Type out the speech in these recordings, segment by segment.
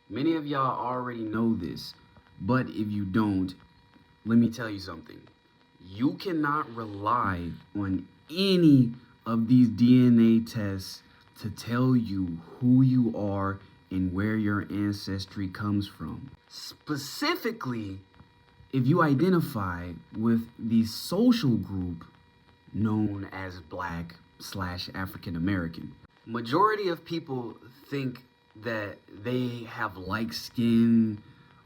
Many of y'all already know this, but if you don't, let me tell you something. You cannot rely on any of these DNA tests to tell you who you are and where your ancestry comes from. Specifically, if you identify with the social group known as Black/African American. Majority of people think that they have light skin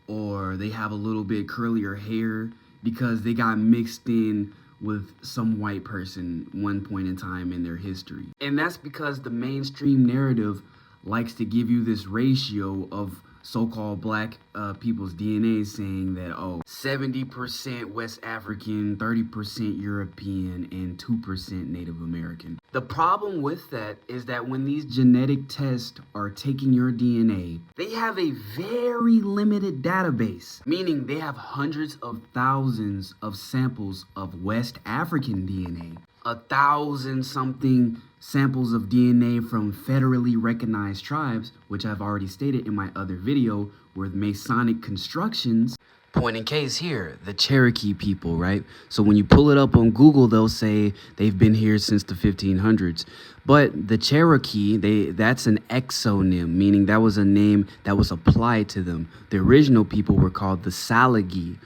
or they have a little bit curlier hair because they got mixed in with some white person one point in time in their history. And that's because the mainstream narrative likes to give you this ratio of so-called black people's DNA saying that, oh, 70% West African, 30% European, and 2% Native American. The problem with that is that when these genetic tests are taking your DNA, they have a very limited database, meaning they have hundreds of thousands of samples of West African DNA. 1,000 something samples of DNA from federally recognized tribes, which I've already stated in my other video, with Masonic constructions. Point in case here, the Cherokee people, right? So when you pull it up on Google, they'll say they've been here since the 1500s. But the Cherokee, that's an exonym, meaning that was a name that was applied to them. The original people were called the Salagi.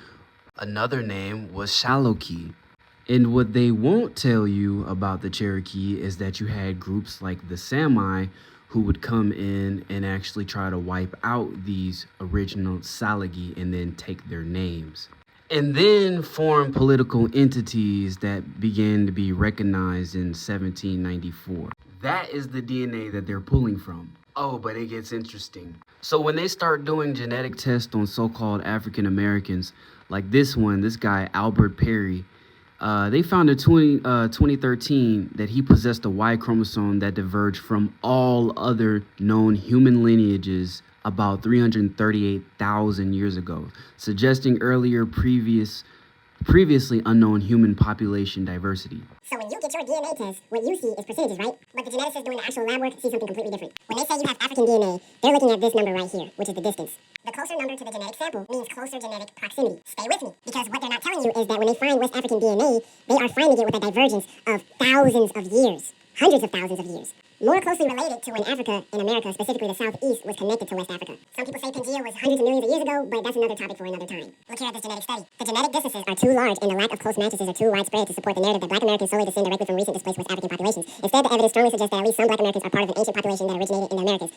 Another name was Cherokee. And what they won't tell you about the Cherokee is that you had groups like the Sami who would come in and actually try to wipe out these original Salagi and then take their names. And then form political entities that began to be recognized in 1794. That is the DNA that they're pulling from. Oh, but it gets interesting. So when they start doing genetic tests on so-called African Americans, like this guy, Albert Perry, they found in 2013 that he possessed a Y chromosome that diverged from all other known human lineages about 338,000 years ago, suggesting previously unknown human population diversity. So when you get your DNA test, what you see is percentages, right? But the geneticist doing the actual lab work see something completely different. When they say you have African DNA, they're looking at this number right here, which is the distance. The closer number to the genetic sample means closer genetic proximity. Stay with me, because what they're not telling you is that when they find West African DNA, they are finding it with a divergence of thousands of years, hundreds of thousands of years. More closely related to when Africa and America, specifically the Southeast, was connected to West Africa. Some people say Pangaea was hundreds of millions of years ago, but that's another topic for another time. Look here at this genetic study. The genetic distances are too large and the lack of close matches are too widespread to support the narrative that Black Americans solely descend directly from recent displaced West African populations. Instead, the evidence strongly suggests that at least some Black Americans are part of an ancient population that originated in the Americas.